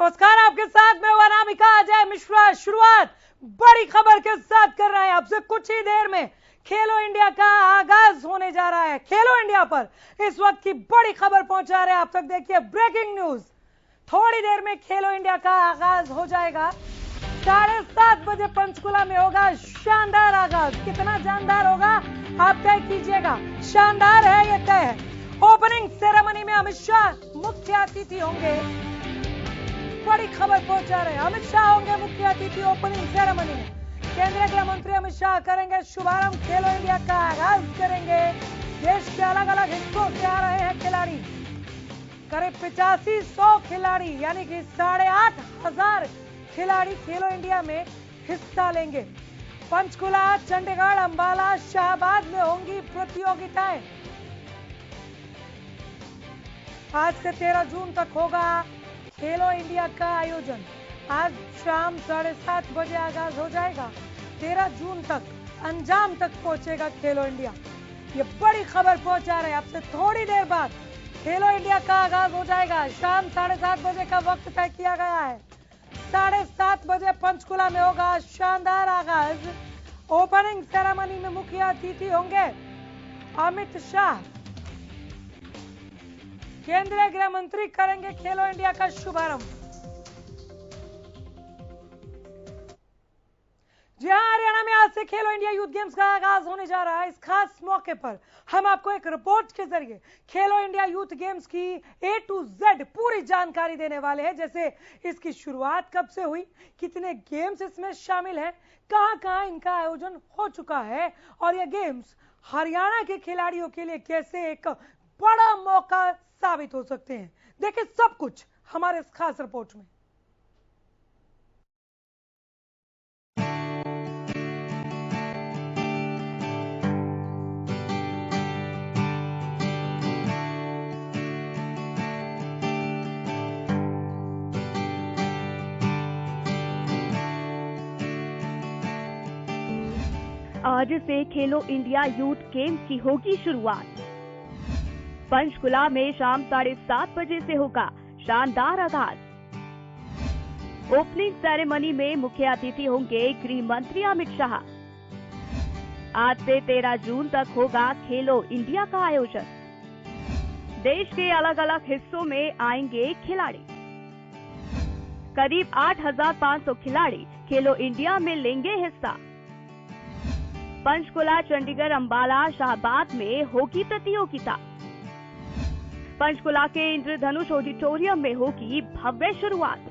नमस्कार, आपके साथ मैं अनामिका अजय मिश्रा। शुरुआत बड़ी खबर के साथ कर रहे हैं। आपसे कुछ ही देर में खेलो इंडिया का आगाज होने जा रहा है। खेलो इंडिया पर इस वक्त की बड़ी खबर पहुंचा रहे हैं आप तक। देखिए ब्रेकिंग न्यूज, थोड़ी देर में खेलो इंडिया का आगाज हो जाएगा। 7:30 बजे पंचकुला में होगा शानदार आगाज। कितना शानदार होगा आप तय कीजिएगा। शानदार है ये तय है। ओपनिंग सेरेमनी में अमित शाह मुख्य अतिथि होंगे। बड़ी खबर पहुंचा रहे हैं, अमित शाह होंगे मुख्य अतिथि ओपनिंग सेरेमनी में। केंद्रीय गृह मंत्री अमित शाह करेंगे शुभारंभ। खेलो इंडिया का आगाज करेंगे। देश के अलग अलग हिस्सों से आ रहे हैं खिलाड़ी। करीब 8500 खिलाड़ी यानी कि 8500 खिलाड़ी खेलो इंडिया में हिस्सा लेंगे। पंचकुला, चंडीगढ़, अंबाला, शाहबाद में होंगी प्रतियोगिताएं। आज से 13 जून तक होगा खेलो इंडिया का आयोजन। आज शाम 7:30 बजे आगाज हो जाएगा। 13 जून तक अंजाम तक पहुंचेगा खेलो इंडिया। ये बड़ी खबर पहुंचा रहे हैं आपसे। थोड़ी देर बाद खेलो इंडिया का आगाज हो जाएगा। शाम 7:30 बजे का वक्त तय किया गया है। 7:30 बजे पंचकुला में होगा शानदार आगाज। ओपनिंग सेरेमनी में मुख्य अतिथि होंगे अमित शाह। केंद्रीय गृह मंत्री करेंगे खेलो इंडिया का शुभारंभ। जी हां, हरियाणा में आज से खेलो इंडिया यूथ गेम्स का आगाज होने जा रहा है। इस खास मौके पर हम आपको एक रिपोर्ट के जरिए खेलो इंडिया यूथ गेम्स की A to Z पूरी जानकारी देने वाले हैं। जैसे इसकी शुरुआत कब से हुई, कितने गेम्स इसमें शामिल हैं, कहां-कहां इनका आयोजन हो चुका है और ये गेम्स हरियाणा के खिलाड़ियों के लिए कैसे एक बड़ा मौका साबित हो सकते हैं। देखिए सब कुछ हमारे इस खास रिपोर्ट में। आज से खेलो इंडिया यूथ गेम्स की होगी शुरुआत। पंचकुला में शाम 7:30 बजे से होगा शानदार आगाज। ओपनिंग सेरेमनी में मुख्य अतिथि होंगे गृह मंत्री अमित शाह। आज से 13 जून तक होगा खेलो इंडिया का आयोजन। देश के अलग अलग हिस्सों में आएंगे खिलाड़ी। करीब 8500 खिलाड़ी खेलो इंडिया में लेंगे हिस्सा। पंचकुला, चंडीगढ़, अंबाला, शाहबाद में होगी प्रतियोगिता। पंचकुला के इंद्रधनुष ऑडिटोरियम में होगी भव्य शुरुआत।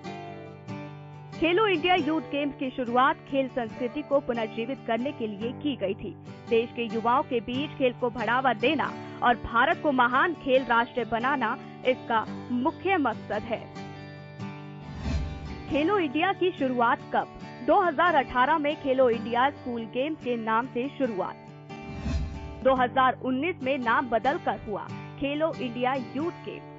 खेलो इंडिया यूथ गेम्स की शुरुआत खेल संस्कृति को पुनर्जीवित करने के लिए की गई थी। देश के युवाओं के बीच खेल को बढ़ावा देना और भारत को महान खेल राष्ट्र बनाना इसका मुख्य मकसद है। खेलो इंडिया की शुरुआत कब? 2018 में खेलो इंडिया स्कूल गेम्स के नाम से शुरुआत। 2019 में नाम बदलकर हुआ खेलो इंडिया यूथ गेम्स।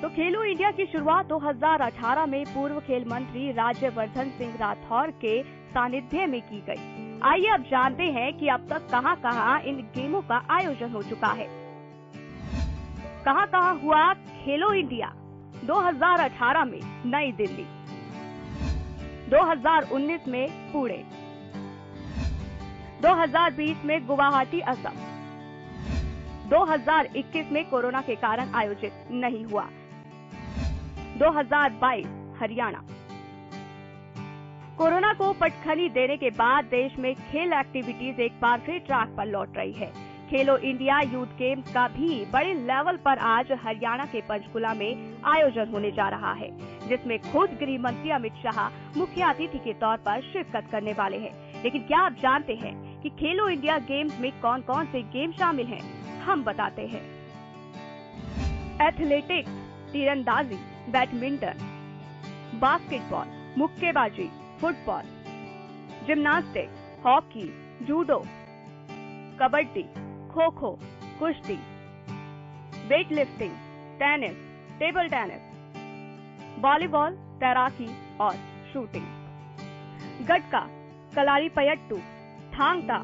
तो खेलो इंडिया की शुरुआत 2018 में पूर्व खेल मंत्री राज्यवर्धन सिंह राठौर के सानिध्य में की गई। आइए अब जानते हैं कि अब तक कहां-कहां इन गेमों का आयोजन हो चुका है। कहां-कहां हुआ खेलो इंडिया? 2018 में नई दिल्ली, 2019 में पुणे, 2020 में गुवाहाटी असम, 2021 में कोरोना के कारण आयोजित नहीं हुआ, 2022 हरियाणा। कोरोना को पटखनी देने के बाद देश में खेल एक्टिविटीज एक बार फिर ट्रैक पर लौट रही है। खेलो इंडिया यूथ गेम्स का भी बड़े लेवल पर आज हरियाणा के पंचकुला में आयोजन होने जा रहा है, जिसमें खुद गृह मंत्री अमित शाह मुख्य अतिथि के तौर पर शिरकत करने वाले हैं। लेकिन क्या आप जानते हैं कि खेलो इंडिया गेम्स में कौन कौन से गेम शामिल हैं? हम बताते हैं। एथलेटिक्स, तीरंदाजी, बैडमिंटन, बास्केटबॉल, मुक्केबाजी, football, gymnastics, hockey, judo, kabaddi, kho kho, कुश्ती, weight lifting, tennis, table tennis, volleyball, तैराकी और शूटिंग। गटका, कलारीपयट्टू, थांग ता,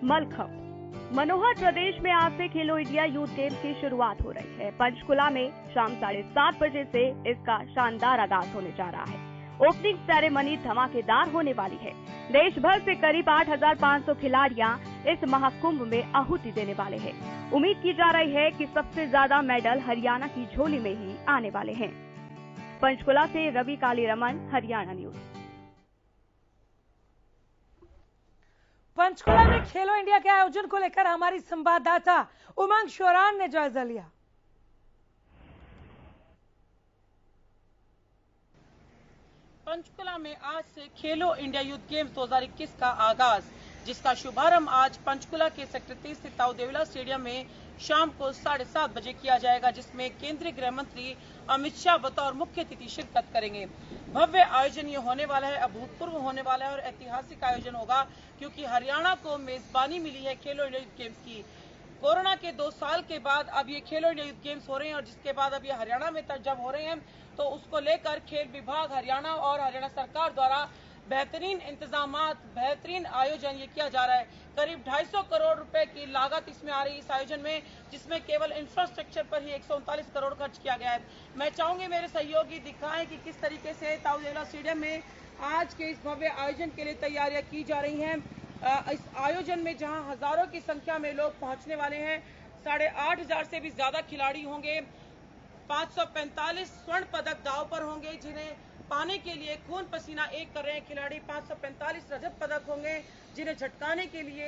मलखंब, मनोहर प्रदेश में आज से खेलो इंडिया यूथ गेम्स की शुरुआत हो रही है। पंचकुला में शाम 7:30 बजे से इसका शानदार आगाज होने जा रहा है। ओपनिंग सेरेमनी धमाकेदार होने वाली है। देश भर से करीब 8,500 खिलाड़ियां इस महाकुंभ में आहुति देने वाले हैं। उम्मीद की जा रही है कि सबसे ज्यादा मेडल हरियाणा की झोली में ही आने वाले हैं। पंचकुला से रवि कालीरमन, हरियाणा न्यूज। पंचकुला में खेलो इंडिया के आयोजन को लेकर हमारी संवाददाता उमंग शोरान ने जायजा लिया। पंचकुला में आज से खेलो इंडिया यूथ गेम्स 2021 का आगाज, जिसका शुभारंभ आज पंचकुला के सेक्टर 30 स्थित ताऊ देवीलाल स्टेडियम में शाम को 7:30 बजे किया जाएगा, जिसमें केंद्रीय गृह मंत्री अमित शाह बतौर मुख्य अतिथि शिरकत करेंगे। भव्य आयोजन ये होने वाला है, अभूतपूर्व होने वाला है और ऐतिहासिक आयोजन होगा, क्योंकि हरियाणा को मेजबानी मिली है खेलो इंडिया यूथ गेम्स की। कोरोना के 2 साल के बाद अब ये खेलो इंडिया यूथ गेम्स हो रहे हैं और जिसके बाद अब ये हरियाणा में जब हो रहे हैं तो उसको लेकर खेल विभाग हरियाणा और हरियाणा सरकार द्वारा बेहतरीन इंतजामात, बेहतरीन आयोजन ये किया जा रहा है। करीब 250 करोड़ रुपए की लागत इसमें आ रही है इस आयोजन में, जिसमें केवल इंफ्रास्ट्रक्चर पर ही 139 करोड़ खर्च किया गया है। मैं चाहूंगी मेरे सहयोगी दिखाएं कि किस तरीके से ताऊ देवीलाल स्टेडियम में आज के इस भव्य आयोजन के लिए तैयारियां की जा रही हैं। इस आयोजन में जहां हजारों की संख्या में लोग पहुंचने वाले हैं, 8,500 से भी ज्यादा खिलाड़ी होंगे। 545 स्वर्ण पदक दांव पर होंगे, जिन्हें पाने के लिए खून पसीना एक कर रहे हैं खिलाड़ी। 545 रजत पदक होंगे, जिन्हें झटकाने के लिए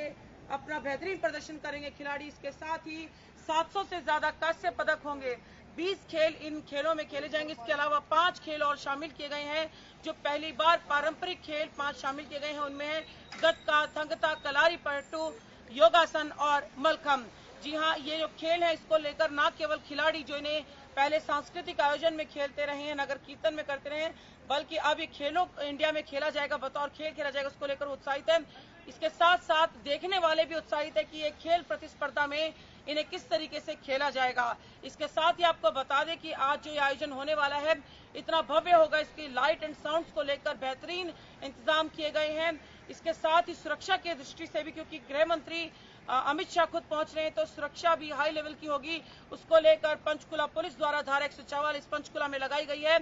अपना बेहतरीन प्रदर्शन करेंगे खिलाड़ी। इसके साथ ही 700 से ज्यादा कांस्य पदक होंगे। 20 खेल इन खेलों में खेले जाएंगे। इसके अलावा 5 खेल और शामिल किए गए हैं, जो पहली बार पारंपरिक खेल 5 शामिल किए गए हैं। उनमें है गतका, थंगता, कलारी पट्टू, योगासन और मलखम। जी हाँ, ये जो खेल है इसको लेकर न केवल खिलाड़ी जो इन्हें पहले सांस्कृतिक आयोजन में खेलते रहे हैं, नगर कीर्तन में करते रहे हैं, बल्कि अब ये खेलो इंडिया में खेला जाएगा, बतौर खेल खेला जाएगा, उसको लेकर उत्साहित है। इसके साथ साथ देखने वाले भी उत्साहित है कि ये खेल प्रतिस्पर्धा में इन्हें किस तरीके से खेला जाएगा। इसके साथ ही आपको बता दें कि आज जो ये आयोजन होने वाला है इतना भव्य होगा, इसकी लाइट एंड साउंड्स को लेकर बेहतरीन इंतजाम किए गए हैं। इसके साथ ही सुरक्षा की दृष्टि से भी, क्योंकि गृह मंत्री अमित शाह खुद पहुंच रहे हैं, तो सुरक्षा भी हाई लेवल की होगी। उसको लेकर पंचकुला पुलिस द्वारा धारा 144 पंचकुला में लगाई गई है।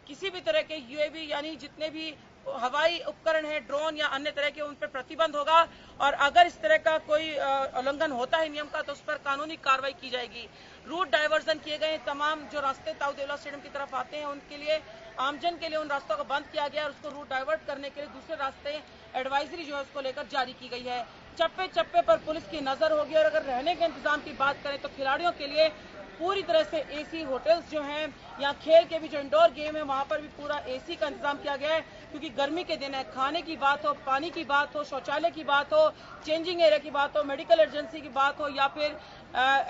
किसी भी तरह के यूएवी यानी जितने भी हवाई उपकरण है, ड्रोन या अन्य तरह के, उन पर प्रतिबंध होगा और अगर इस तरह का कोई उल्लंघन होता है नियम का तो उस पर कानूनी कार्रवाई की जाएगी। रूट डाइवर्जन किए गए, तमाम जो रास्ते ताऊ देवीलाल स्टेडियम की तरफ आते हैं उनके लिए, आमजन के लिए उन रास्तों को बंद किया गया और उसको रूट डाइवर्ट करने के लिए दूसरे रास्ते एडवाइजरी जो है उसको लेकर जारी की गई है। चप्पे चप्पे पर पुलिस की नजर होगी और अगर रहने के इंतजाम की बात करें तो खिलाड़ियों के लिए पूरी तरह से एसी होटल्स जो हैं, या खेल के भी जो इंडोर गेम है वहां पर भी पूरा एसी का इंतजाम किया गया है, क्योंकि गर्मी के दिन है। खाने की बात हो, पानी की बात हो, शौचालय की बात हो, चेंजिंग एरिया की बात हो, मेडिकल एजेंसी की बात हो या फिर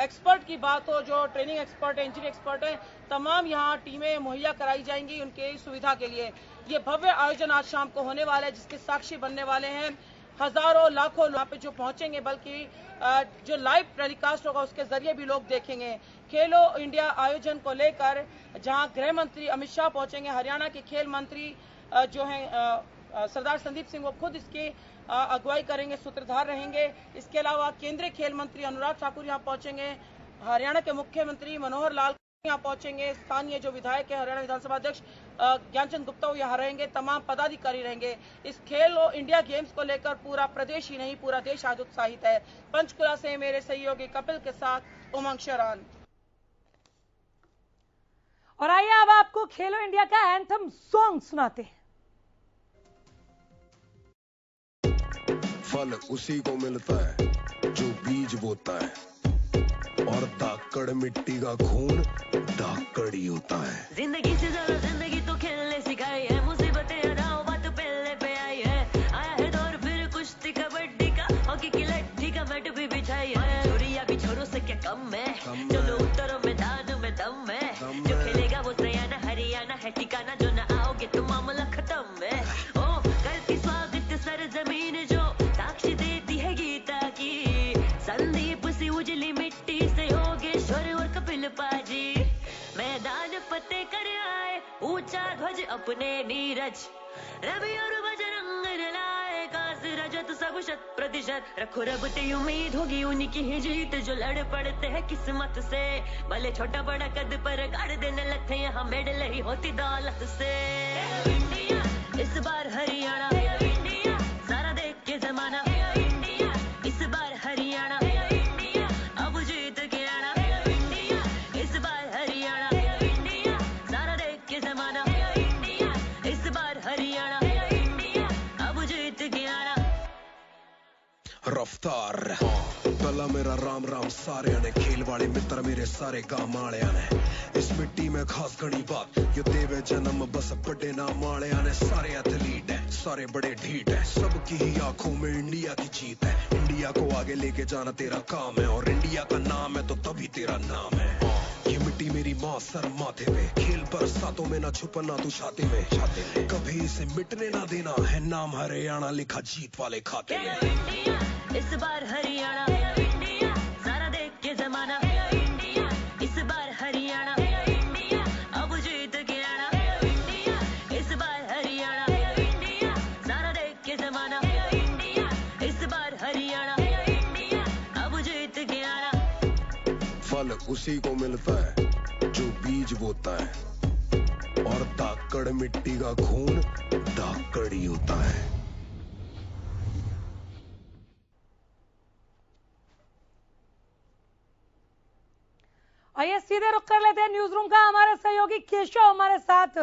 एक्सपर्ट की बात हो, जो ट्रेनिंग एक्सपर्ट है, इंजरी एक्सपर्ट है, तमाम यहाँ टीमें मुहैया कराई जाएंगी उनके सुविधा के लिए। ये भव्य आयोजन आज शाम को होने वाला है, जिसके साक्षी बनने वाले हैं हजारों लाखों लोग पे जो पहुंचेंगे, बल्कि जो लाइव टेलीकास्ट होगा उसके जरिए भी लोग देखेंगे। खेलो इंडिया आयोजन को लेकर जहां गृह मंत्री अमित शाह पहुंचेंगे, हरियाणा के खेल मंत्री जो हैं सरदार संदीप सिंह, वो खुद इसकी अगुवाई करेंगे, सूत्रधार रहेंगे। इसके अलावा केंद्रीय खेल मंत्री अनुराग ठाकुर यहाँ पहुंचेंगे, हरियाणा के मुख्यमंत्री मनोहर लाल यहाँ पहुंचेंगे, स्थानीय जो विधायक है हरियाणा विधानसभा अध्यक्ष ज्ञानचंद गुप्ता वो यहाँ रहेंगे, तमाम पदाधिकारी रहेंगे। इस खेलो इंडिया गेम्स को लेकर पूरा प्रदेश ही नहीं पूरा देश आज उत्साहित है। पंचकुला से मेरे सहयोगी कपिल के साथ उमंग शरान। और आइए अब आपको खेलो इंडिया का एंथम सॉन्ग सुनाते हैं। फल उसी को मिलता है जो बीज बोता है, और दाकड़ मिट्टी का खून दाकड़ ही होता है। जिंदगी से ज्यादा जिंदगी तो खेलने सिखाई है, मुसीबतें हटाओ बात पहले पे आई है। आया है दौर फिर कुश्ती कबड्डी का, हॉकी की लट्ठी का मैट भी बिछाई है। चोरिया भी छोरों से क्या कम है, चलो उतरो मैदान में दम है। जो खेलेगा वो सयाना, हरियाणा है ठिकाना, जो न आओगे तो मामला खत्म है। ओ करती स्वागत सर जमीन जो साक्षी देती है गीता की, संदीप सी उजली मिट्टी से योगेश्वर और कपिल पाजी। मैदान फतेह कर आए ऊंचा ध्वज अपने नीरज, रवि और बजरंग लाए का कांग्रेस रजत सब 100%। रखो रब ते उम्मीद होगी उन्हीं की ही जीत, जो लड़ पड़ते हैं किस्मत से। भले छोटा बड़ा कद पर गाड़ देने लगते यहाँ मेडल ही होती दौलत से। इंडिया इस बार हरियाणा, इंडिया सारा देख के जमाना। इंडिया इस बार हरियाणा, इंडिया अब जीत के आना। इंडिया इस बार हरियाणा, इंडिया सारा देख के जमाना। इंडिया इस बार हरियाणा, इंडिया अब जीत के आना। रफ्तार गला मेरा राम राम सारे ने, खेल वाले मित्र मेरे सारे गांव वाले ने। इस मिट्टी में खास घनी बात, ये देवे जन्म बस बड़े नाम वाले ने। सारे एथलीट है, सारे बड़े ढीठ है, सबकी ही आंखों में इंडिया की जीत है। इंडिया को आगे लेके जाना तेरा काम है, और इंडिया का नाम है तो तभी तेरा नाम है। ये मिट्टी मेरी माँ सर माथे पे, खेल बरसातों में ना छुपना तू छाते में। कभी इसे मिटने ना देना है, नाम हरियाणा लिखा जीत वाले खाते में। इंडिया इस बार हरियाणा, इंडिया सारा देख के जमाना। इंडिया इस बार हरियाणा, इंडिया अब जीत के आना। इंडिया इस बार हरियाणा, इंडिया सारा देख के जमाना। इंडिया इस बार हरियाणा, इंडिया अब जीत के आना। फल उसी को मिलता है जो बीज बोता है, और दाकड़ मिट्टी का खून दाकड़ ही होता है। आइए सीधे रुक कर लेते हैं न्यूज रूम का। हमारे सहयोगी केशव हमारे साथ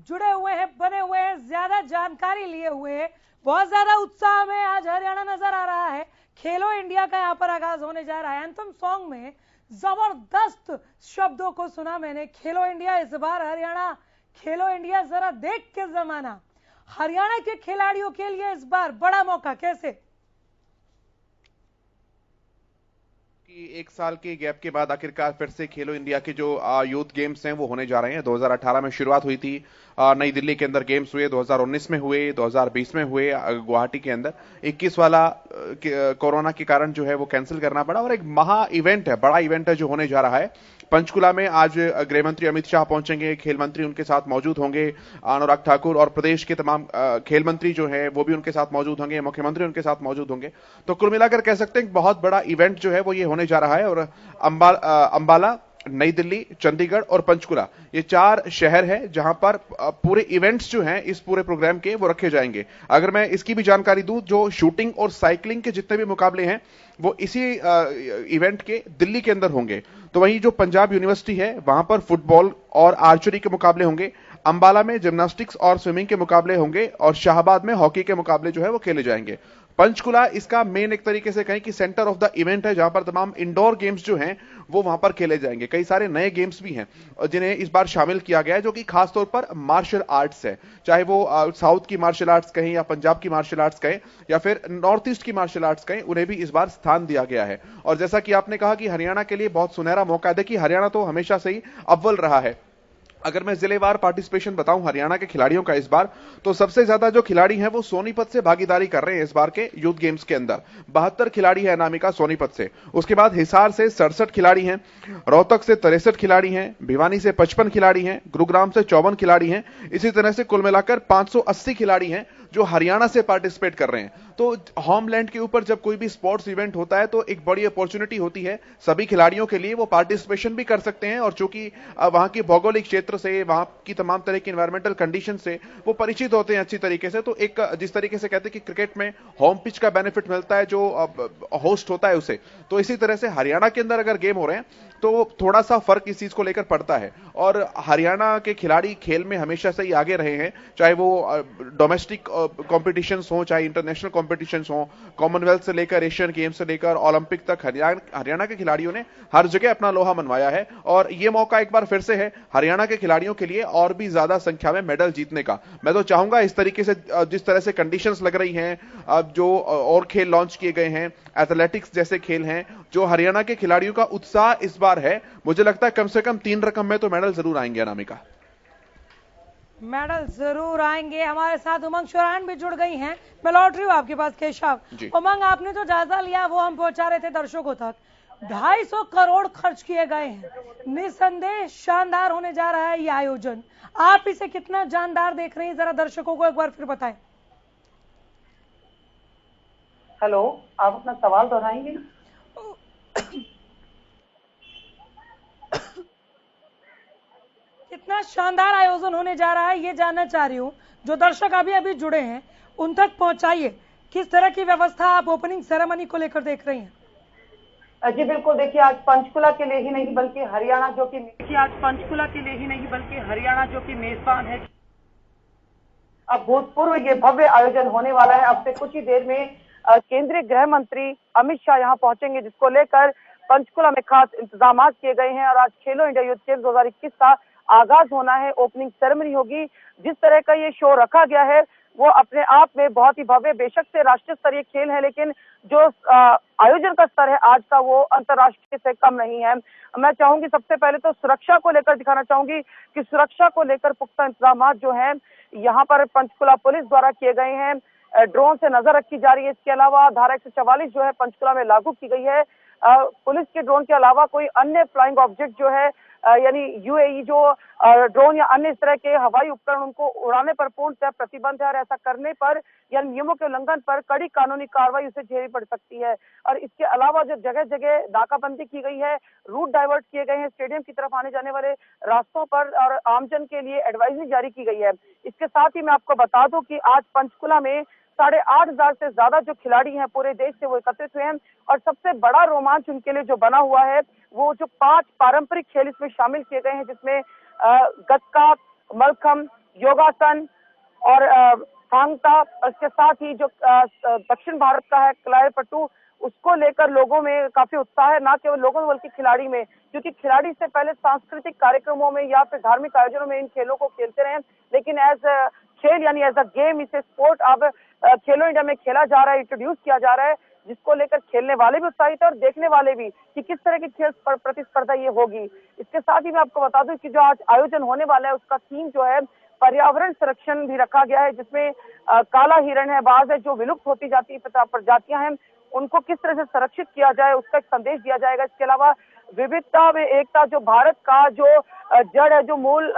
जुड़े हुए हैं, बने हुए हैं, ज्यादा जानकारी लिए हुए हैं। बहुत ज्यादा उत्साह में आज हरियाणा नजर आ रहा है। खेलो इंडिया का यहाँ पर आगाज होने जा रहा है। एंथम सॉन्ग में जबरदस्त शब्दों को सुना मैंने, खेलो इंडिया इस बार हरियाणा, खेलो इंडिया जरा देख के जमाना। हरियाणा के खिलाड़ियों के लिए इस बार बड़ा मौका, कैसे? कि एक साल के गैप के बाद आखिरकार फिर से खेलो इंडिया के जो यूथ गेम्स हैं वो होने जा रहे हैं। 2018 में शुरुआत हुई थी, नई दिल्ली के अंदर गेम्स हुए, 2019 में हुए, 2020 में हुए गुवाहाटी के अंदर। 21 वाला कोरोना के कारण जो है वो कैंसिल करना पड़ा, और एक महा इवेंट है, बड़ा इवेंट है जो होने जा रहा है पंचकुला में। आज गृह मंत्री अमित शाह पहुंचेंगे, खेल मंत्री उनके साथ मौजूद होंगे, अनुराग ठाकुर, और प्रदेश के तमाम खेल मंत्री जो है वो भी उनके साथ मौजूद होंगे, मुख्यमंत्री उनके साथ मौजूद होंगे। तो कुल मिलाकर कह सकते हैं बहुत बड़ा इवेंट जो है वो ये होने जा रहा है। और अंबाला, नई दिल्ली, चंडीगढ़ और पंचकुला, ये 4 शहर है जहां पर पूरे इवेंट्स जो हैं इस पूरे प्रोग्राम के वो रखे जाएंगे। अगर मैं इसकी भी जानकारी दूं, जो शूटिंग और साइकिलिंग के जितने भी मुकाबले हैं वो इसी इवेंट के दिल्ली के अंदर होंगे। तो वहीं जो पंजाब यूनिवर्सिटी है वहां पर फुटबॉल और आर्चरी के मुकाबले होंगे, अंबाला में जिम्नास्टिक्स और स्विमिंग के मुकाबले होंगे, और शाहबाद में हॉकी के मुकाबले जो है वो खेले जाएंगे। पंचकुला इसका मेन एक तरीके से कहें कि सेंटर ऑफ द इवेंट है, जहां पर तमाम इंडोर गेम्स जो हैं वो वहां पर खेले जाएंगे। कई सारे नए गेम्स भी हैं जिन्हें इस बार शामिल किया गया है, जो कि खासतौर पर मार्शल आर्ट्स है, चाहे वो साउथ की मार्शल आर्ट्स कहें या पंजाब की मार्शल आर्ट्स कहें या फिर नॉर्थ ईस्ट की मार्शल आर्ट्स कहें, उन्हें भी इस बार स्थान दिया गया है। और जैसा कि आपने कहा कि हरियाणा के लिए बहुत सुनहरा मौका है। देखिए, हरियाणा तो हमेशा से ही अव्वल रहा है। अगर मैं जिलेवार पार्टिसिपेशन बताऊं हरियाणा के खिलाड़ियों का इस बार, तो सबसे ज्यादा जो खिलाड़ी हैं वो सोनीपत से भागीदारी कर रहे हैं इस बार के यूथ गेम्स के अंदर। 72 खिलाड़ी है अनामिका सोनीपत से। उसके बाद हिसार से 67 खिलाड़ी हैं, रोहतक से 63 खिलाड़ी हैं, भिवानी से 55 खिलाड़ी हैं, गुरुग्राम से 54 खिलाड़ी हैं। इसी तरह से कुल मिलाकर 580 खिलाड़ी हैं जो हरियाणा से पार्टिसिपेट कर रहे हैं। तो होमलैंड के ऊपर जब कोई भी स्पोर्ट्स इवेंट होता है तो एक बड़ी अपॉर्चुनिटी होती है सभी खिलाड़ियों के लिए, वो पार्टिसिपेशन भी कर सकते हैं। और चूंकि वहां की भौगोलिक क्षेत्र से, वहां की तमाम तरह की एनवायरमेंटल कंडीशन से वो परिचित होते हैं अच्छी तरीके से। तो एक जिस तरीके से कहते हैं कि क्रिकेट में होम पिच का बेनिफिट मिलता है जो होस्ट होता है उसे, तो इसी तरह से हरियाणा के अंदर अगर गेम हो रहे हैं तो थोड़ा सा फर्क इस चीज को लेकर पड़ता है। और हरियाणा के खिलाड़ी खेल में हमेशा से ही आगे रहे हैं, चाहे वो डोमेस्टिक कॉम्पिटिशंस हो, चाहे इंटरनेशनल कॉम्पिटिशंस हो, कॉमनवेल्थ से लेकर एशियन गेम्स से लेकर ओलंपिक तक हरियाणा के खिलाड़ियों ने हर जगह अपना लोहा मनवाया है। और ये मौका एक बार फिर से है हरियाणा के खिलाड़ियों के लिए और भी ज्यादा संख्या में मेडल जीतने का। मैं तो चाहूंगा इस तरीके से जिस तरह से कंडीशंस लग रही हैं, जो और खेल लॉन्च किए गए हैं, एथलेटिक्स जैसे खेल हैं, जो हरियाणा के खिलाड़ियों का उत्साह इस बार है, मुझे लगता है कम से कम 3 रकम में तो मेडल जरूर आएंगे अनामिका। मेडल जरूर आएंगे। हमारे साथ उमंग शोरान भी जुड़ गई हैं। मैं लौट रही हूँ आपके पास केशव। उमंग, आपने जो जायजा लिया वो हम पहुंचा रहे थे दर्शकों तक। 250 करोड़ खर्च किए गए हैं, निसंदेह शानदार होने जा रहा है ये आयोजन। आप इसे कितना जानदार देख रहे हैं, जरा दर्शकों को एक बार फिर बताएं। हेलो, आप अपना सवाल दोहराएंगे? कितना शानदार आयोजन होने जा रहा है ये जानना चाह रही हूँ। जो दर्शक अभी अभी जुड़े हैं उन तक पहुंचाइए, किस तरह की व्यवस्था आप ओपनिंग सेरेमनी को लेकर देख रही हैं? जी बिल्कुल, देखिए आज पंचकुला के लिए ही नहीं बल्कि हरियाणा जो कि मेजबान है, अब भूतपूर्व ये भव्य आयोजन होने वाला है। अब से कुछ ही देर में केंद्रीय गृह मंत्री अमित शाह यहाँ पहुंचेंगे, जिसको लेकर पंचकुला में खास इंतजाम किए गए हैं। और आज खेलो इंडिया यूथ गेम्स 2021 का आगाज होना है, ओपनिंग सेरेमनी होगी। जिस तरह का ये शो रखा गया है वो अपने आप में बहुत ही भव्य, बेशक से राष्ट्रीय स्तरीय खेल है, लेकिन जो आयोजन का स्तर है आज का वो अंतर्राष्ट्रीय से कम नहीं है। मैं चाहूंगी सबसे पहले तो सुरक्षा को लेकर दिखाना चाहूंगी कि सुरक्षा को लेकर पुख्ता इंतजाम जो हैं यहाँ पर पंचकुला पुलिस द्वारा किए गए हैं। ड्रोन से नजर रखी जा रही है। इसके अलावा धारा 144 जो है पंचकुला में लागू की गई है। पुलिस के ड्रोन के अलावा कोई अन्य फ्लाइंग ऑब्जेक्ट जो है यानी यूएई जो ड्रोन या अन्य इस तरह के हवाई उपकरण उनको उड़ाने पर पूर्णतः प्रतिबंध है। और ऐसा करने पर या नियमों के उल्लंघन पर कड़ी कानूनी कार्रवाई उसे झेलनी पड़ सकती है। और इसके अलावा जो जगह जगह नाकाबंदी की गई है, रूट डाइवर्ट किए गए हैं, स्टेडियम की तरफ आने जाने वाले रास्तों पर और आमजन के लिए एडवाइजरी जारी की गई है। इसके साथ ही मैं आपको बता दूं कि आज पंचकुला में 8,500 से ज्यादा जो खिलाड़ी हैं पूरे देश से वो एकत्रित हुए हैं। और सबसे बड़ा रोमांच उनके लिए जो बना हुआ है वो जो 5 पारंपरिक खेल इसमें शामिल किए गए हैं, जिसमें गतका, मलखम, योगासन और थांगता। इसके साथ ही जो दक्षिण भारत का है क्लायपट्टू, उसको लेकर लोगों में काफी उत्साह है, ना केवल लोगों में बल्कि खिलाड़ी में, क्योंकि खिलाड़ी से पहले सांस्कृतिक कार्यक्रमों में या फिर धार्मिक आयोजनों में इन खेलों को खेलते रहे, लेकिन एज खेल यानी एज अ गेम इसे स्पोर्ट अब खेलो इंडिया में खेला जा रहा है, इंट्रोड्यूस किया जा रहा है, जिसको लेकर खेलने वाले भी उत्साहित है और देखने वाले भी कि किस तरह की खेल प्रतिस्पर्धा ये होगी। इसके साथ ही मैं आपको बता दूं कि जो आज आयोजन होने वाला है उसका थीम जो है पर्यावरण संरक्षण भी रखा गया है, जिसमें काला हिरण है, बाज है, जो विलुप्त होती जाती प्रजातियां हैं, उनको किस तरह से संरक्षित किया जाए उसका एक संदेश दिया जाएगा। इसके अलावा विविधता में एकता, जो भारत का जो जड़ है, जो मूल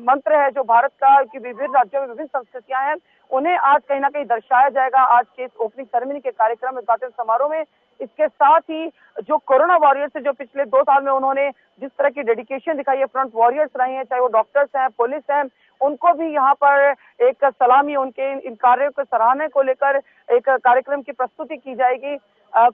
मंत्र है, जो भारत का कि विभिन्न राज्यों में विभिन्न संस्कृतियां हैं, उन्हें आज कहीं ना कहीं दर्शाया जाएगा आज के इस ओपनिंग सेरेमनी के कार्यक्रम उद्घाटन समारोह में। इसके साथ ही जो कोरोना वॉरियर्स है, जो पिछले 2 साल में उन्होंने जिस तरह की डेडिकेशन दिखाई है, फ्रंट वॉरियर्स रहे हैं, चाहे वो डॉक्टर्स हैं, पुलिस हैं, उनको भी यहाँ पर एक सलामी, उनके इन कार्यों को सराहने को लेकर एक कार्यक्रम की प्रस्तुति की जाएगी।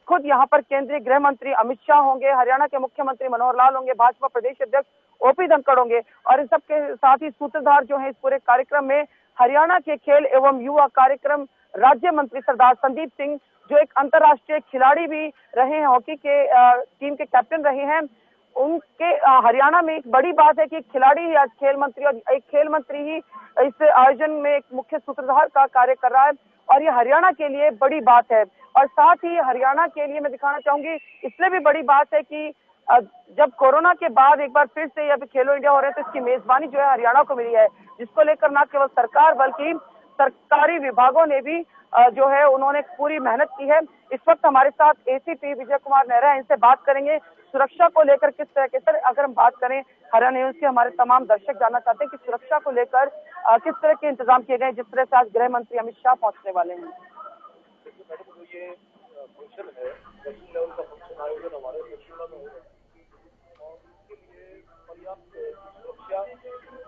खुद यहाँ पर केंद्रीय गृह मंत्री अमित शाह होंगे, हरियाणा के मुख्यमंत्री मनोहर लाल होंगे, भाजपा प्रदेश अध्यक्ष ओपी धनखड़ होंगे और इन सब के साथ ही सूत्रधार जो है इस पूरे कार्यक्रम में हरियाणा के खेल एवं युवा कार्यक्रम राज्य मंत्री सरदार संदीप सिंह, जो एक अंतर्राष्ट्रीय खिलाड़ी भी रहे हैं, हॉकी के टीम के कैप्टन रहे हैं, उनके हरियाणा में एक बड़ी बात है कि एक खिलाड़ी ही आज खेल मंत्री और एक खेल मंत्री ही इस आयोजन में एक मुख्य सूत्रधार का कार्य कर रहा है और ये हरियाणा के लिए बड़ी बात है। और साथ ही हरियाणा के लिए मैं दिखाना चाहूंगी इसलिए भी बड़ी बात है कि जब कोरोना के बाद एक बार फिर से अब खेलो इंडिया हो रहे हैं तो इसकी मेजबानी जो है हरियाणा को मिली है, जिसको लेकर न केवल सरकार बल्कि सरकारी विभागों ने भी जो है उन्होंने पूरी मेहनत की है। इस वक्त हमारे साथ एसीपी विजय कुमार नेहरा, इनसे बात करेंगे सुरक्षा को लेकर किस तरह के। सर, अगर हम बात करें हरियाणा न्यूज के, हमारे तमाम दर्शक जानना चाहते हैं कि सुरक्षा को लेकर किस तरह के इंतजाम किए गए जिस तरह से आज गृह मंत्री अमित शाह पहुंचने वाले हैं। ये फंक्शन है, नेशनल लेवल का फंक्शन आयोजन हमारे पंचकुला में हो रहा है और उसके लिए पर्याप्त सुरक्षा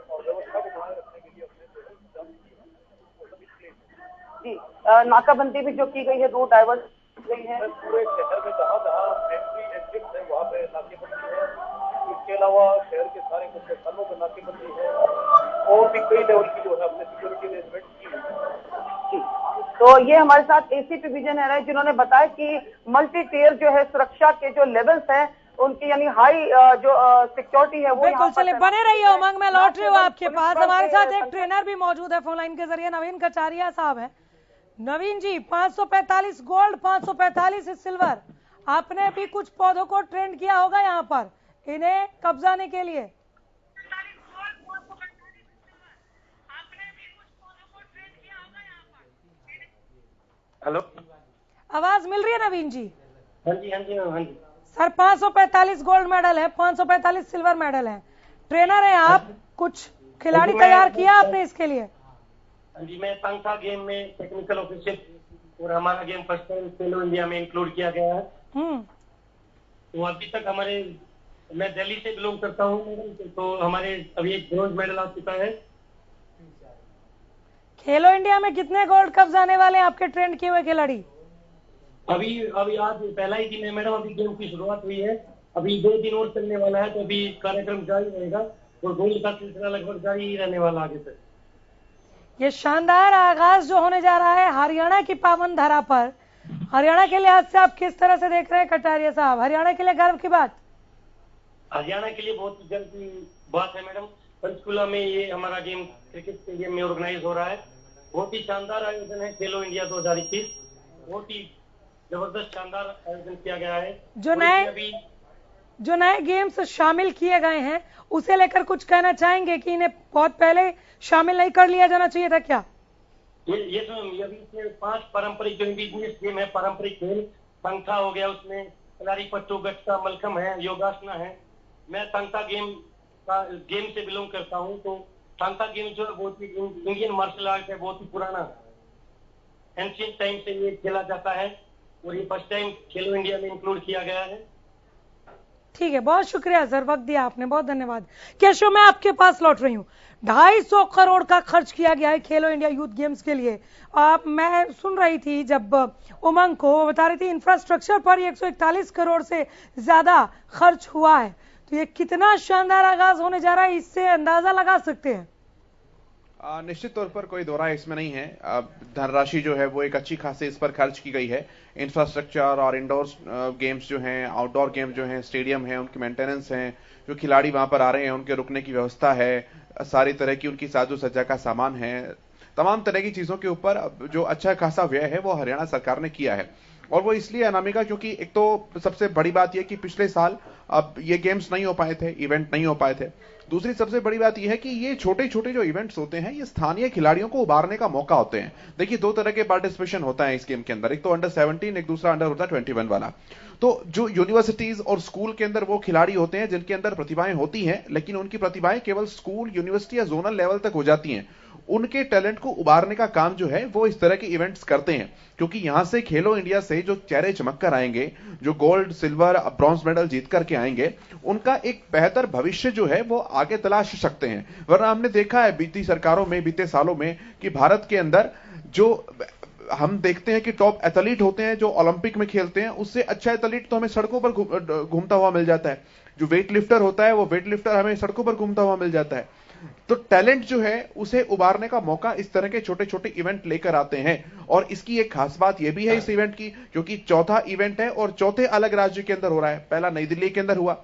और व्यवस्था को बनाए रखने के लिए हमने जी नाकाबंदी भी जो की गई है, रूट डाइवर्ट की गई है पूरे शहर में, जहाँ जहाँ एंट्री एग्जिट है वहाँ पे नाकेबंदी है। इसके अलावा शहर के सारे कुछ स्थानों पर नाकेबंदी है और भी कई लेवल की जो है हमने सिक्योरिटी अरेंजमेंट की है। तो ये हमारे साथ एसीपी विजय नेहरा है, जिन्होंने बताया कि मल्टी टियर जो है सुरक्षा के जो लेवल्स हैं उनकी यानी हाई जो सिक्योरिटी है वो बिल्कुल। चलिए बने रहिए उमंग, मैं लौट रही हूँ आपके पास। हमारे साथ एक ट्रेनर भी मौजूद है फोन लाइन के जरिए, नवीन कचारिया साहब है। नवीन जी, 545 गोल्ड, 545 सिल्वर, आपने भी कुछ पौधों को ट्रेंड किया होगा यहाँ पर इन्हें कब्जाने के लिए। हेलो, आवाज मिल रही है नवीन जी? हाँ जी, हाँ जी, हाँ जी सर, 545 गोल्ड मेडल है, 545 सिल्वर मेडल है, ट्रेनर है आप, कुछ खिलाड़ी तैयार किया आपने इसके लिए? जी, मैं तांगता गेम में टेक्निकल ऑफिसर और हमारा गेम फर्स्ट टाइम खेलो इंडिया में इंक्लूड किया गया है। तो अभी तक मैं दिल्ली से बिलोंग करता हूँ, तो हमारे अभी एक ब्रोंज मेडल आ चुका है। खेलो इंडिया में कितने गोल्ड कप आने वाले हैं आपके ट्रेंड किए हुए खिलाड़ी? अभी आज पहला ही दिन है मैडम, अभी गेम की शुरुआत हुई है, अभी 2 दिन और चलने वाला है, तो अभी कार्यक्रम जारी रहेगा और गोल्ड का सिलसिला लगभग जारी ही रहने वाला आगे तक। ये शानदार आगाज जो होने जा रहा है हरियाणा की पावन धरा पर, हरियाणा के लिहाज से आप किस तरह से देख रहे हैं कटारिया साहब? हरियाणा के लिए गर्व की बात? हरियाणा के लिए बहुत गर्व की बात है मैडम। पंचकुला में ये हमारा गेम क्रिकेट स्टेडियम में ऑर्गेनाइज हो रहा है। बहुत ही शानदार आयोजन है खेलो इंडिया 2021, बहुत ही जबरदस्त शानदार आयोजन किया गया है। जो नए गेम्स शामिल किए गए हैं उसे लेकर कुछ कहना चाहेंगे कि इन्हें बहुत पहले शामिल नहीं कर लिया जाना चाहिए था क्या? ये अभी इसमें 5 पारंपरिक जो इंडिजिनियस गेम है, पारंपरिक खेल, संख्या हो गया, उसमें खिलाड़ी पट्टू, गट्टा, मलखम है, योगासना है। मैं संख्या गेम से बिलोंग करता हूँ, तो संख्या गेम जो है बहुत ही इंडियन मार्शल आर्ट है, बहुत ही पुराना, एंशिएंट टाइम से ये खेला जाता है और ये फर्स्ट टाइम खेलो इंडिया में इंक्लूड किया गया है। ठीक है, बहुत शुक्रिया सर, वक्त दिया आपने, बहुत धन्यवाद। केशव, मैं आपके पास लौट रही हूँ। 250 करोड़ का खर्च किया गया है खेलो इंडिया यूथ गेम्स के लिए। मैं सुन रही थी जब उमंग को बता रही थी इंफ्रास्ट्रक्चर पर 141 करोड़ से ज्यादा खर्च हुआ है, तो ये कितना शानदार आगाज होने जा रहा है, इससे अंदाजा लगा सकते हैं। निश्चित तौर पर कोई दो राय इसमें नहीं है। धनराशि जो है वो एक अच्छी खासी इस पर खर्च की गई है। इंफ्रास्ट्रक्चर और इंडोर गेम्स जो हैं, आउटडोर गेम्स जो हैं, स्टेडियम है, उनकी मेंटेनेंस है, जो खिलाड़ी वहां पर आ रहे हैं उनके रुकने की व्यवस्था है, सारी तरह की उनकी साजो सज्जा का सामान है, तमाम तरह की चीजों के ऊपर जो अच्छा खासा व्यय है वो हरियाणा सरकार ने किया है। और वो इसलिए अनामिका क्योंकि एक तो सबसे बड़ी बात यह कि पिछले साल अब ये गेम्स नहीं हो पाए थे, इवेंट नहीं हो पाए थे। दूसरी सबसे बड़ी बात यह है कि ये छोटे छोटे जो इवेंट्स होते हैं ये स्थानीय खिलाड़ियों को उभारने का मौका होते हैं। देखिए 2 तरह के पार्टिसिपेशन होता है इस गेम के अंदर, एक तो अंडर 17, एक दूसरा अंडर होता है 21 वाला। तो जो यूनिवर्सिटीज और स्कूल के अंदर वो खिलाड़ी होते हैं जिनके अंदर प्रतिभाएं होती हैं, लेकिन उनकी प्रतिभाएं केवल स्कूल, यूनिवर्सिटी या जोनल लेवल तक हो जाती हैं। उनके टैलेंट को उभारने का काम जो है वो इस तरह के इवेंट्स करते हैं, क्योंकि यहां से खेलो इंडिया से जो चेहरे चमक कर आएंगे, जो गोल्ड, सिल्वर, ब्रॉन्ज मेडल जीत करके आएंगे, उनका एक बेहतर भविष्य जो है वो आगे तलाश सकते हैं। वरना हमने देखा है बीती सरकारों में, बीते सालों में कि भारत के अंदर जो हम देखते हैं कि टॉप एथलीट होते हैं जो ओलंपिक में खेलते हैं, उससे अच्छा एथलीट तो हमें सड़कों पर घूमता हुआ मिल जाता है। जो वेट लिफ्टर होता है वो वेट लिफ्टर हमें सड़कों पर घूमता हुआ मिल जाता है। तो टैलेंट जो है उसे उभारने का मौका इस तरह के छोटे छोटे इवेंट लेकर आते हैं। और इसकी एक खास बात यह भी है इस इवेंट की, क्योंकि चौथा इवेंट है और चौथे अलग राज्य के अंदर हो रहा है। पहला नई दिल्ली के अंदर हुआ,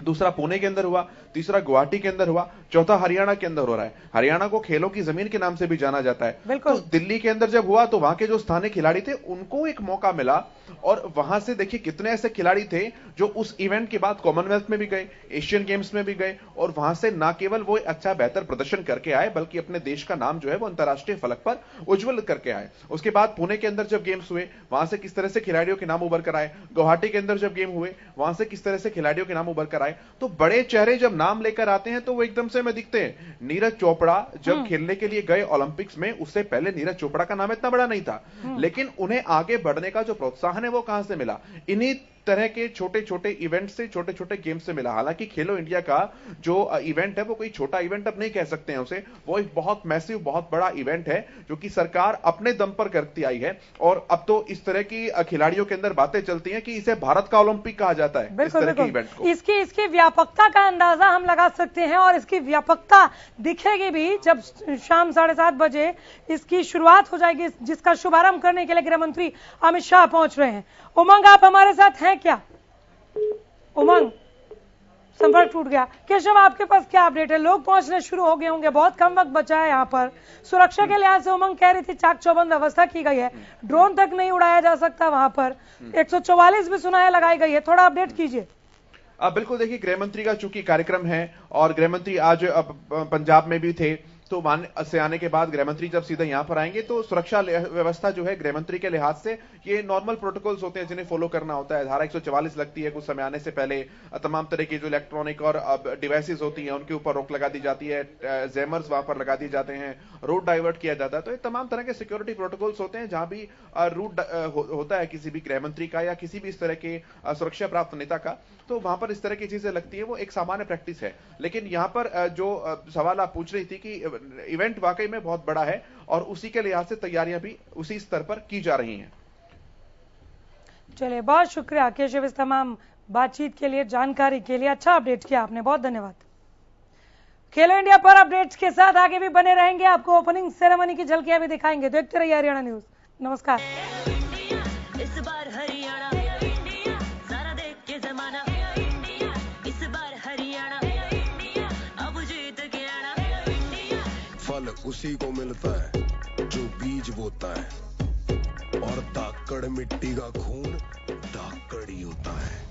दूसरा पुणे के अंदर हुआ, तीसरा गुवाहाटी के अंदर हुआ, चौथा हरियाणा के अंदर हो रहा है। हरियाणा को खेलों की जमीन के नाम से भी जाना जाता है। तो दिल्ली के अंदर जब हुआ तो वहां के जो स्थानीय खिलाड़ी थे उनको एक मौका मिला, और वहां से देखिए कितने ऐसे खिलाड़ी थे जो उस इवेंट के बाद कॉमनवेल्थ में भी गए, एशियन गेम्स में भी गए, और वहां से ना केवल वो अच्छा बेहतर प्रदर्शन करके आए बल्कि अपने देश का नाम जो है वो अंतर्राष्ट्रीय फलक पर उज्जवल करके आए। उसके बाद पुणे के अंदर जब गेम्स हुए वहां से किस तरह से खिलाड़ियों के नाम उभर कर आए, गुवाहाटी के अंदर जब गेम हुए वहां से किस तरह से खिलाड़ियों के नाम उभर कर आए। तो बड़े चेहरे जब नाम लेकर आते हैं तो वो एकदम से हमें दिखते हैं। नीरज चोपड़ा जब खेलने के लिए गए ओलंपिक्स में, उससे पहले नीरज चोपड़ा का नाम इतना बड़ा नहीं था, लेकिन उन्हें आगे बढ़ने का जो प्रोत्साहन है वो कहां से मिला? इन्हीं तरह के छोटे छोटे इवेंट से, छोटे छोटे गेम से मिला। हालांकि खेलो इंडिया का जो इवेंट है वो कोई छोटा इवेंट अब नहीं कह सकते हैं उसे, वो एक बहुत मैसिव, बहुत बड़ा इवेंट है जो कि सरकार अपने दम पर करती आई है। और अब तो इस तरह की खिलाड़ियों के अंदर बातें चलती हैं कि इसे भारत का ओलंपिक कहा जाता है इस तरह के इवेंट को। इसकी व्यापकता का अंदाजा हम लगा सकते हैं, और इसकी व्यापकता दिखेगी भी जब शाम 7:30 बजे इसकी शुरुआत हो जाएगी, जिसका शुभारंभ करने के लिए गृह मंत्री अमित शाह पहुंच रहे हैं। उमंग, आप हमारे साथ हैं क्या? उमंग, संपर्क टूट गया। केशव, आपके पास क्या अपडेट है? लोग पहुंचने शुरू हो गए होंगे, बहुत कम वक्त बचा है यहाँ पर। सुरक्षा के लिहाज से उमंग कह रही थी चाक चौबंद व्यवस्था की गई है, ड्रोन तक नहीं उड़ाया जा सकता वहां पर। 144 भी सुना है लगाई गई है, थोड़ा अपडेट कीजिए। बिल्कुल, देखिए गृह मंत्री का चूंकि कार्यक्रम है और गृह मंत्री आज पंजाब में भी थे, तो वहां से आने के बाद गृहमंत्री जब सीधे यहां पर आएंगे तो सुरक्षा व्यवस्था जो है गृहमंत्री के लिहाज से ये नॉर्मल प्रोटोकॉल्स होते हैं जिन्हें फॉलो करना होता है। धारा 144 लगती है कुछ समय आने से पहले, तमाम तरह की जो इलेक्ट्रॉनिक और डिवाइसेस होती हैं उनके ऊपर रोक लगा दी जाती है, जैमर्स वहां पर लगा दिए जाते हैं, रोड डाइवर्ट किया जाता है। तो ये तमाम तरह के सिक्योरिटी प्रोटोकॉल्स होते हैं जहां भी रूट होता है किसी भी गृहमंत्री का या किसी भी इस तरह के सुरक्षा प्राप्त नेता का, तो वहां पर इस तरह की चीजें लगती है, वो एक सामान्य प्रैक्टिस है। लेकिन यहां पर जो सवाल आप पूछ रही थी कि इवेंट वाकई में बहुत बड़ा है और उसी के लिहाज से तैयारियां भी उसी स्तर पर की जा रही हैं। चलिए, बहुत शुक्रिया केशव इस तमाम बातचीत के लिए, जानकारी के लिए। अच्छा अपडेट किया आपने, बहुत धन्यवाद। खेलो इंडिया पर अपडेट्स के साथ आगे भी बने रहेंगे, आपको ओपनिंग सेरेमनी की झलकियां भी दिखाएंगे। देखते रहिए हरियाणा न्यूज। नमस्कार। इस बार हरियाणा सारा देख के जमाना, इस बार हरियाणा अब जीत के आना। फल उसी को मिलता है जो बीज बोता है, और धाकड़ मिट्टी का खून धाकड़ ही होता है।